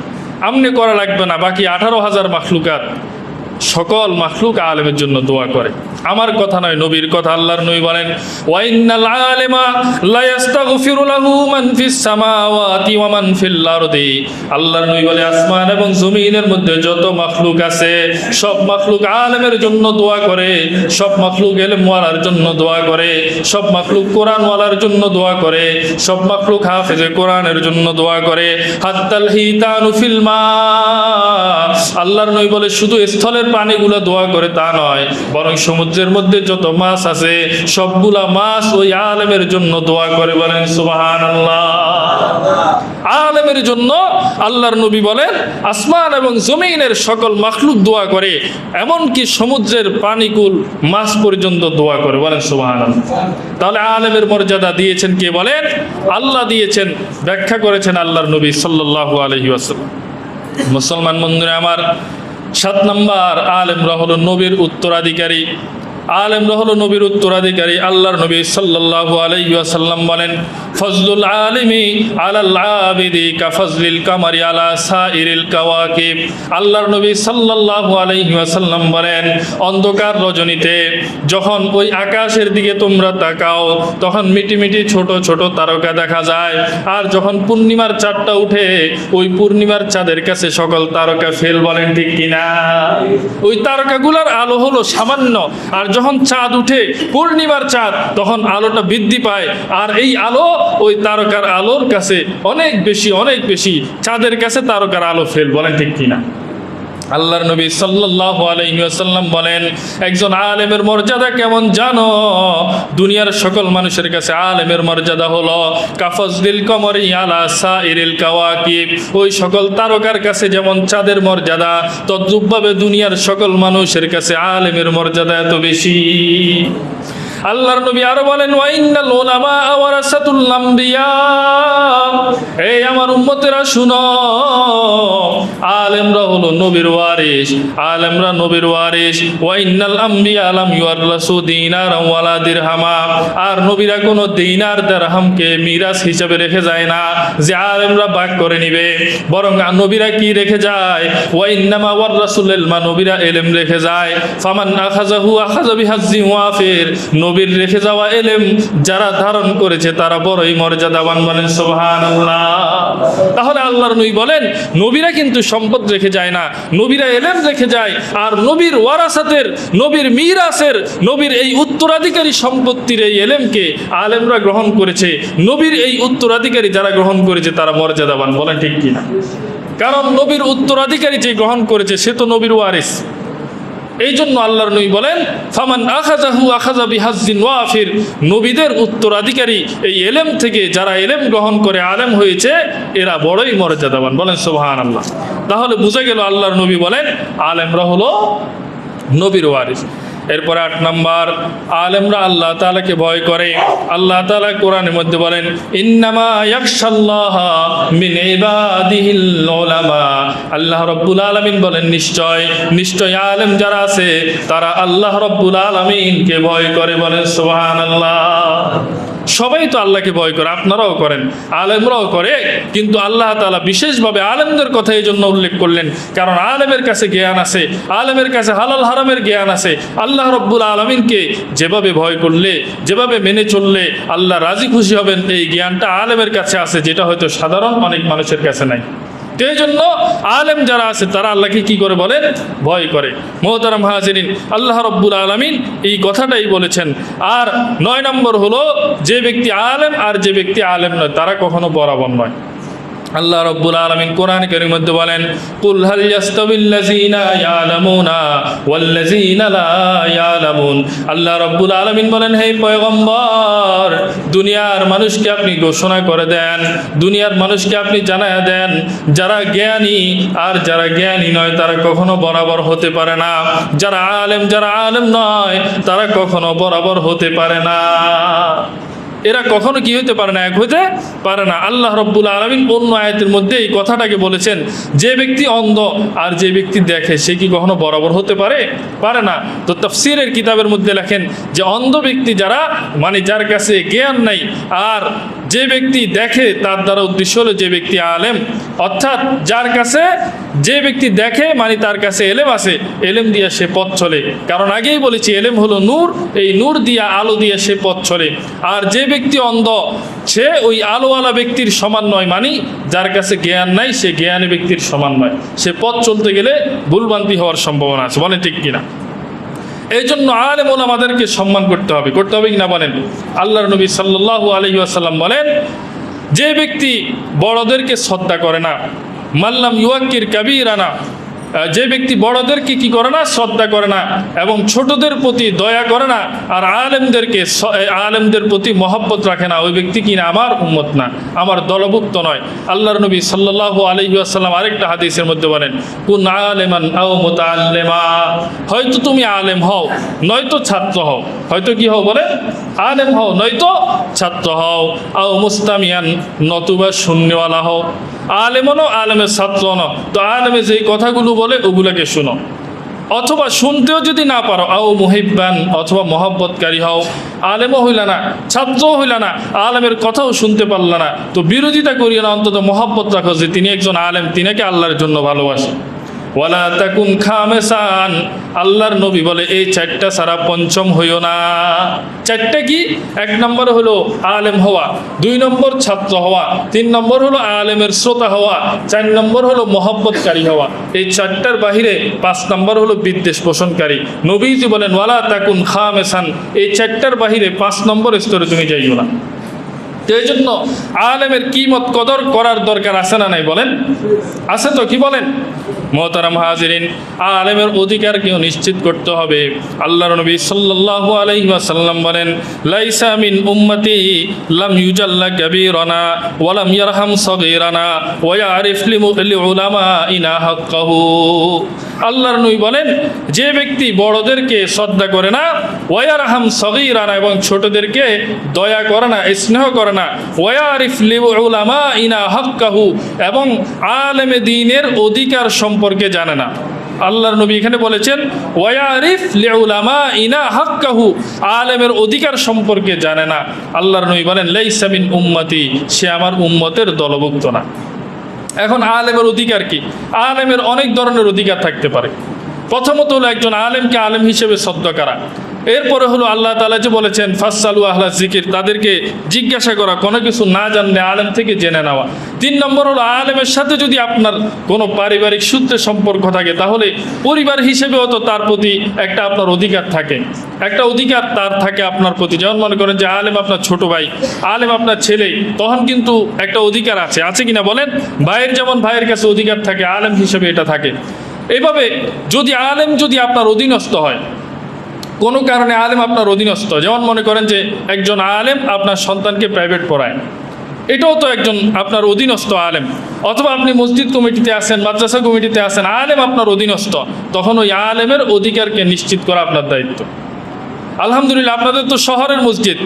আমনে করা লাগবে না, বাকি 18,000 মাখলুকাত, সকল মাখলুক আলেমের জন্য দোয়া করে। আমার কথা নয়, নবীর কথা। আল্লাহর নবী বলেন, ওয়াইন্নাল আলিমা লা ইস্তাগফিরু লাহু মান ফিস সামাওয়াতি ওয়া মান ফিল আরদি। আল্লাহর নবী বলে, আসমান এবং জমিনের মধ্যে যত মাখলুক আছে সব মাখলুক আলেমের জন্য দোয়া করে, সব মাখলুক ইলমওয়ালার জন্য দোয়া করে, সব মাখলুক কোরআনওয়ালার জন্য দোয়া করে, সব মাখলুক হাফেজে কোরআনের জন্য দোয়া করে। হাত্তাল হিতানু ফিল মা। আল্লাহর নবী বলে, শুধু স্থলের পানিগুলো দোয়া করে তা নয়, বরং সমুদ্রের মধ্যে যত মাছ আছে সবগুলা মাছ ওই আলেমের জন্য দোয়া করে। বলেন সুবহানাল্লাহ। আলেমের জন্য আল্লাহর নবী বলেন আসমান এবং জমিনের সকল মাখলুক দোয়া করে, এমনকি সমুদ্রের পানিকুল মাছ পর্যন্ত দোয়া করে। বলেন সুবহানাল্লাহ। তাহলে আলেমের মর্যাদা দিয়েছেন কে বলেন? আল্লাহ দিয়েছেন, ব্যাখ্যা করেছেন আল্লাহর নবী সাল্লাল্লাহু আলাইহি ওয়াসাল্লাম। মুসলমান বন্ধুরা আমার, 7 নম্বর, আলেমরা হলো নবীর উত্তরাধিকারী। আলেমরা হলো নবীর উত্তরাধিকারী। আল্লাহর নবী সাল্লাল্লাহু আলাইহি ওয়াসাল্লাম বলেন, ফজলুল আলিমি আলাল আবিদি কাফজলিল কামারি আলা সাইরিল কাওয়াকিব। আল্লাহর নবী সাল্লাল্লাহু আলাইহি ওয়াসাল্লাম বলেন, অন্ধকার রজনীতে যখন ওই আকাশের দিকে তোমরা তাকাও তখন মিটিমিটি ছোট ছোট তারকা দেখা যায়, আর যখন পূর্ণিমার চাঁদটা উঠে ওই পূর্ণিমার চাঁদের কাছে সকল তারকা ফেল। বলেন ঠিক কিনা? ওই তারকাগুলোর আলো হলো সামান্য, আর যখন চাঁদ উঠে পূর্ণিমার চাঁদ তখন আলোটা বৃদ্ধি পায়, আর এই আলো ওই তারকার আলোর কাছে অনেক বেশি, অনেক বেশি। চাঁদের কাছে তারকার আলো ফেল। বলেন ঠিক কিনা? আল্লাহর নবী সাল্লাল্লাহু আলাইহি ওয়াসাল্লাম বলেন, একজন আলেমের মর্যাদা কেমন জানো? দুনিয়ার সকল মানুষের কাছে আলেমের মর্যাদা হলো কাফজলিল কমরি আলা সাইরিল কাওয়াকিব। ওই সকল তারকার কাছে যেমন চাঁদের মর্যাদা, তদ্রূপভাবে দুনিয়ার সকল মানুষের কাছে আলেমের মর্যাদা এত বেশি। আল্লাহর নবী আরো বলেন, ওয়াইন্নাল উলামা ওয়ারাসাতুল আমবিয়া। এই আমার উম্মতেরা শুনো, আলেমরা হলো নবীর ওয়ারিস, আলেমরা নবীর ওয়ারিস। ওয়াইন্নাল আম্বিয়া লাম ইউরাসু দিনার ওয়ালা দিরহামা। আর নবীরা কোনো দিনার দিরহামকে মিরাস হিসেবে রেখে যায় না যে আলেমরা ভাগ করে নিবে, বরং নবীরা কি রেখে যায়? ওয়াইন্নামা ওয়ারাসুল ইলমা। নবীরা ইলম রেখে যায়। ফামান আখাযাহু আখাযা বিহাজ্জি ওয়াফির। নবীর রেখে যাওয়া এলেম যারা ধারণ করেছে তারা বড়ই মর্যাদাবান। বলেন সুবহানাল্লাহ। তাহলে আল্লাহর নবী বলেন, নবীরা কিন্তু সম্পদ রেখে যায় না, নবীরা এলেম রেখে যায়। আর নবীর ওয়ারাসাতের, নবীর মিরাসের, নবীর এই উত্তরাধিকারী সম্পত্তির এই এলেমকে আলেমরা গ্রহণ করেছে। নবীর এই উত্তরাধিকারী যারা গ্রহণ করেছে তারা মর্যাদাবান। বলেন ঠিক কিনা? কারণ নবীর উত্তরাধিকারী যে গ্রহণ করেছে সে তো নবীর ওয়ারিস। এই জন্য আল্লাহর নবী বলেন, ফামান আখাযাহু আখাযা বিহাজ্জিন ওয়াফির। নবীদের উত্তরাধিকারী এই এলেম থেকে যারা এলেম গ্রহণ করে আলেম হয়েছে এরা বড়ই মর্যাদাবান। বলেন সুবহানাল্লাহ। তাহলে বুঝে গেল আল্লাহর নবী বলেন আলেমরা হলো নবীর ওয়ারিস। এরপরে 8 নম্বর, আলেমরা আল্লাহ তাআলাকে ভয় করে। আল্লাহ তাআলা কোরআনের মধ্যে বলেন, ইন্নামা ইয়াখশাল্লাহা মিন ইবাদিহিল উলামা। আল্লাহ রাব্বুল আলামিন বলেন, নিশ্চয় নিশ্চয় আলেম যারা আছে তারা আল্লাহ রাব্বুল আলামিনকে ভয় করে। বলেন সুবহানাল্লাহ। সবাই তো আল্লাহকে ভয় করে, আপনারাও করেন, আলেমরাও করে, কিন্তু আল্লাহ তাআলা বিশেষভাবে আলেমদের কথা এই জন্য উল্লেখ করলেন কারণ আলেমের কাছে জ্ঞান আছে, আলেমের কাছে হালাল হারামের জ্ঞান আছে। আল্লাহ রাব্বুল আলামিনকে যেভাবে ভয় করলে, যেভাবে মেনে চললে আল্লাহ রাজি খুশি হবেন, এই জ্ঞানটা আলেমের কাছে আছে, যেটা হয়তো সাধারণ অনেক মানুষের কাছে নাই। এই জন্য আলেম যারা আছে তারা আল্লাহকে কি করে বলেন? ভয় করে। মুহতারাম হাজিরিন, আল্লাহ রাব্বুল আলামিন এই কথাটাই বলেছেন। আর 9 নম্বর হলো, যে ব্যক্তি আলেম আর যে ব্যক্তি আলেম নয় তারা কখনো বরাবর নয়। আল্লাহ রাব্বুল আলামিন কোরআন কারীমের মধ্যে বলেন, কুল হাল ইয়াস্তাবিল্লাযীনা ইয়ালামুনা ওয়াল্লাযীনা লা ইয়ালামুন। আল্লাহ রাব্বুল আলামিন বলেন, হে পয়গম্বর, দুনিয়ার মানুষকে আপনি ঘোষণা করে দেন, দুনিয়ার মানুষকে আপনি জানায়া দেন, যারা জ্ঞানী আর যারা জ্ঞানী নয় তারা কখনো বরাবর হতে পারে না, যারা আলেম নয় তারা কখনো বরাবর হতে পারে না। এরা কখনো কি হইতে পারে না, এক হইতে পারে না। আল্লাহ রাব্বুল আলামিন অন্য আয়াতের মধ্যে এই কথাটাকে বলেছেন, যে ব্যক্তি অন্ধ আর যে ব্যক্তি দেখে সে কি কখনো বরাবর হতে পারে? পারে না। তো তাফসীরের কিতাবের মধ্যে লেখেন যে অন্ধ ব্যক্তি যারা, মানে যার কাছে জ্ঞান নাই, আর যে ব্যক্তি দেখে তার দ্বারা উদ্দেশ্য হলো যে ব্যক্তি আলেম, অর্থাৎ যার কাছে, যে ব্যক্তি দেখে মানে তার কাছে এলেম আছে, এলেম দিয়ে সে পথ চলে। কারণ আগেই বলেছি এলেম হলো নূর, এই নূর দিয়া, আলো দিয়ে সে পথ চলে। আর যে ব্যক্তি অন্ধ সে ওই আলোওয়ালা ব্যক্তির সমান নয়, মানে যার কাছে জ্ঞান নাই সে জ্ঞানী ব্যক্তির সমান নয়, সে পথ চলতে গেলে ভুলভ্রান্তি হওয়ার সম্ভাবনা আছে। বলেন ঠিক কিনা? এই জন্য আলেম ওলামাদেরকে সম্মান করতে হবে, করতে হবে কিনা বলেন? আল্লাহর নবী সাল্লাল্লাহু আলাইহি ওয়াসাল্লাম বলেন, যে ব্যক্তি বড়দেরকে শ্রদ্ধা করে না, মাল্লাম ইউয়াক্কির কাবীরানা, যে ব্যক্তি বড়দেরকে কি করে না, শ্রদ্ধা করে না, এবং ছোটদের প্রতি দয়া করে না, আর আলেমদের প্রতি মহব্বত রাখে না, ওই ব্যক্তি কিনা আমার উম্মত না, আমার দলভুক্ত নয়। আল্লাহর নবী সাল্লাল্লাহু আলাইহি ওয়াসাল্লাম আরেকটা হাদিসের মধ্যে বলেন, কুন আলেমান আও মুতাআল্লিমা, হয়তো তুমি আলেম হও নয়তো ছাত্র হও, হয়তো কি হও বলে, আলেম হও নয়তো ছাত্র হও, আও মুস্তামিয়ান, নতুবা শূন্যওয়ালা হও। আলেমও নও, আলেমের ছাত্র নও, তো আলেমে যেই কথাগুলো বলে ওগুলোকে শুনো, অথবা শুনতেও যদি না পারো, আও মুহিব্বান, অথবা মহব্বতকারী হও। আলেমও হইলা না, ছাত্রও হইলা না, আলেমের কথাও শুনতে পারল না, তো বিরোধিতা করিও না, অন্তত মহব্বত রাখো যে তিনি একজন আলেম, তিনাকে আল্লাহর জন্য ভালোবাসে। ওয়ালা তাকুন খামেসান, আল্লাহর নবী বলে এই চারটা ছাড়া পঞ্চম হইও না। চারটা কি? এক নম্বর হলো আলেম হওয়া, 2 নম্বর ছাত্র হওয়া, 3 নম্বর হলো আলেমের শ্রোতা হওয়া, 4 নম্বর হলো মহব্বতকারী হওয়া। এই চারটার বাহিরে 5 নম্বর হলো বিদ্বেষ পোষণকারী। নবীজি বলেন ওয়ালা তাকুন খামেসান, এই চারটার বাহিরে 5 নম্বর স্তরে তুমি যাইও না। এই জন্য আলেমের কিমত কদর করার দরকার আছে না নাই বলেন? আছে তো, কি বলেন? মোহতারাম হাজিরিন, আলেমের অধিকারকেও নিশ্চিত করতে হবে। আল্লাহর নবী সাল্লাল্লাহু আলাইহি ওয়াসাল্লাম বলেন, লাইসা মিন উম্মতি লাম ইউজাল্লা কাবীরানা ওয়া লাম ইয়ারহাম সাগীরানা ওয়া ইয়ারিফ লিউলামাইনা হাক্কাহু। আল্লাহর নবী বলেন, যে ব্যক্তি বড়দেরকে শ্রদ্ধা করে না, ওয়া ইয়ারহাম সাগীরানা, এবং ছোটদেরকে দয়া করে না, স্নেহ করে না, ওয়া ইয়ারিফ লিউলামাইনা হাক্কাহু, এবং আলেমে দ্বীনের অধিকার সম্পর্কে জানে না। আল্লাহর নবী এখানে বলেছেন ওয়ারিফ লিউলামাইনা হাক্কাহু, আলেমের অধিকার সম্পর্কে জানে না। আল্লাহর নবী বলেন লাইসা মিন উম্মতি, সে আমার উম্মতের দলভুক্ত না। এখন আলেমের অধিকার কি? আলেমের অনেক ধরনের অধিকার থাকতে পারে। প্রথমত হলো একজন আলেমকে আলেম হিসেবে শ্রদ্ধা করা। এরপরে হলো আল্লাহ তাআলা যে বলেছেন ফাসসালু আহলা যিকির, তাদেরকে জিজ্ঞাসা করা, কোনো কিছু না জানলে আলেম থেকে জেনে নেওয়া। 3 নম্বর হলো আলেমের সাথে যদি আপনার কোনো পারিবারিক সূত্রে সম্পর্ক থাকে, তাহলে পরিবার হিসেবেও তো তার প্রতি একটা আপনার অধিকার থাকে, একটা অধিকার তার থাকে আপনার প্রতি। যেমন মনে করেন যে আলেম আপনার ছোট ভাই, আলেম আপনার ছেলে, তখন কিন্তু একটা অধিকার আছে, আছে কিনা বলেন? ভাইয়ের যেমন ভাইয়ের কাছে অধিকার থাকে, আলেম হিসেবে এটা থাকে। এইভাবে যদি আলেম যদি আপনার অধীনস্থ হয়, কোনো কারণে আলেম আপনার অধীনস্থ, যেমন মনে করেন যে একজন আলেম আপনার সন্তানকে প্রাইভেট পড়ায়, এটাও তো একজন আপনার অধীনস্থ আলেম। অথবা আপনি মসজিদ কমিটিতে আছেন, মাদ্রাসা কমিটিতে আছেন, আলেম আপনার অধীনস্থ, তখন ওই আলেমের অধিকারকে নিশ্চিত করা আপনার দায়িত্ব। আলহামদুলিল্লাহ, আপনাদের তো শহরের মসজিদ,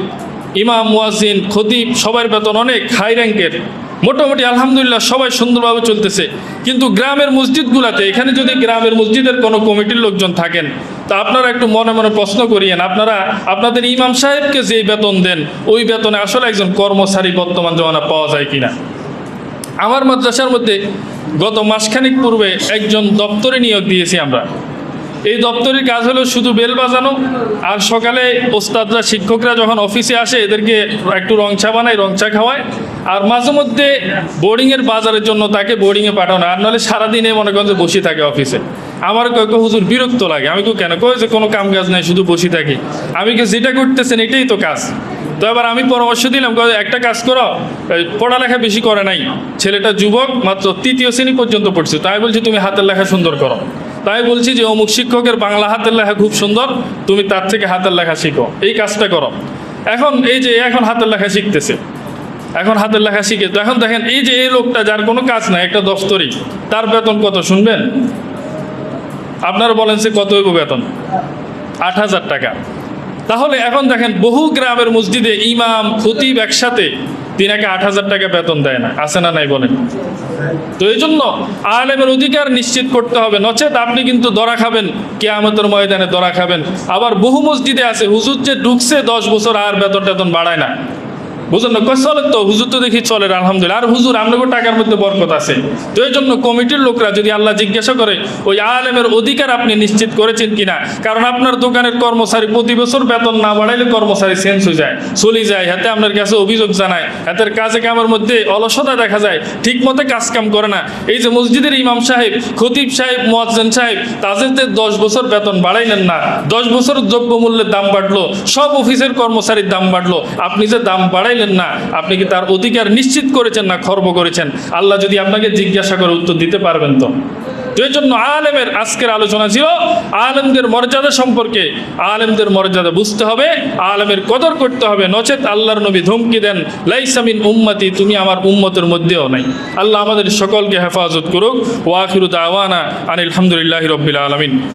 ইমাম, মুয়াজ্জিন, খতিব সবার বেতন অনেক হাই র্যাঙ্কের, মোটামুটি আলহামদুলিল্লাহ সবাই সুন্দরভাবে চলতেছে। কিন্তু গ্রামের মসজিদগুলোতে, এখানে যদি গ্রামের মসজিদের কোনো কমিটির লোকজন থাকেন, তা আপনারা একটু মনে মনে প্রশ্ন করিয়েন, আপনারা আপনাদের ইমাম সাহেবকে যে বেতন দেন, ওই বেতনে আসলে একজন কর্মচারী বর্তমান জমানা পাওয়া যায় কিনা? আমার মাদ্রাসার মধ্যে গত মাসখানিক পূর্বে একজন দপ্তরে নিয়োগ দিয়েছি আমরা। এই দপ্তরের কাজ হলো শুধু বেল বাজানো, আর সকালে ওস্তাদরা, শিক্ষকরা যখন অফিসে আসে এদেরকে একটু রং চা বানায়, রং চা খাওয়ায়, আর মাঝে মধ্যে বোর্ডিংয়ের বাজারের জন্য তাকে বোর্ডিংয়ে পাঠানো, আর নাহলে সারাদিনে মনে করেন যে বসে থাকে অফিসে। আমার কয়েক হুজুর বিরক্ত লাগে, আমি কেন কয়ে যে কোনো কাম কাজ নাই, শুধু বসে থাকি। আমি যেটা করতেছেন এটাই তো কাজ। তো এবার আমি পরামর্শ দিলাম, একটা কাজ করো, পড়ালেখা বেশি করে নাই, ছেলেটা যুবক, মাত্র 3য় শ্রেণী পর্যন্ত পড়ছে, তাই বলছি তুমি হাতের লেখা সুন্দর করো। তাই বলছি যে অমুক শিক্ষকের বাংলা হাতের লেখা খুব সুন্দর, তুমি তার থেকে হাতের লেখা শিখো, এই কাজটা করো। এখন এই যে এখন হাতের লেখা শিখতেছে, এখন হাতের লেখা শিখে, তো এখন দেখেন এই যে এই লোকটা যার কোনো কাজ নাই, একটা দফতরি, তার বেতন কত শুনবেন? আপনারা বলেন সে কত হইব বেতন? 8,000 টাকা। তাহলে এখন দেখেন বহু গ্রামের মসজিদে ইমাম খতিব একসাথে 3,000 টাকা বেতন দেয় না, আছে না নাই বলেন? তো এই জন্য আলেমের অধিকার নিশ্চিত করতে হবে, নচেত আপনি কিন্তু ধরা খাবেন, কিয়ামতের ময়দানে ধরা খাবেন। আবার বহু মসজিদে আছে হুজুর যে ঢুকছে 10 বছর আর বেতন টেতন বাড়ায় না, বুঝলেন না? চলে তো হুজুর তো দেখি চলে আলহামদুলিল্লাহ, আর হুজুর আপনাকে টাকার মধ্যে বরকত আছে। তো এই জন্য কমিটির লোকরা যদি আল্লাহ জিজ্ঞাসা করে ওই আলেমের অধিকার আপনি নিশ্চিত করেছেন কিনা, কারণ আপনার দোকানের কর্মচারী প্রতি বছর বেতন না বাড়াইলে কর্মচারী চেঞ্জ হয়ে যায়, চলে যায়, হাতে আপনার কাছে অভিযোগ জানায়, হাতের কাজে কামের মধ্যে অলসতা দেখা যায়, ঠিক মতো কাজ কাম করে না। এই যে মসজিদের ইমাম সাহেব, খতিব সাহেব, মুয়াজ্জিন সাহেব, তাদের 10 বছর বেতন বাড়াইলেন না, 10 বছর দ্রব্যমূল্যের দাম বাড়লো, সব অফিসের কর্মচারীর দাম বাড়লো, আপনি যে দাম বাড়াইলেন না, আপনি কি তার অধিকার নিশ্চিত করেছেন না খর্ব করেছেন? আল্লাহ যদি আপনাকে জিজ্ঞাসা করে উত্তর দিতে পারবেন তো? এই জন্য আলেমের আজকের আলোচনা ছিল আলেমদের মর্যাদা সম্পর্কে। আলেমদের মর্যাদা বুঝতে হবে, আলেমের কদর করতে হবে, নচেত আল্লাহর নবী ধমকি দেন, লাইসা মিন উম্মতি, তুমি আমার উম্মতের মধ্যেও নাই। আল্লাহ আমাদের সকলকে হেফাজত করুক। ওয়া আখিরু দাওয়ানা আনিল হামদুলিল্লাহি রাব্বিল আলামিন।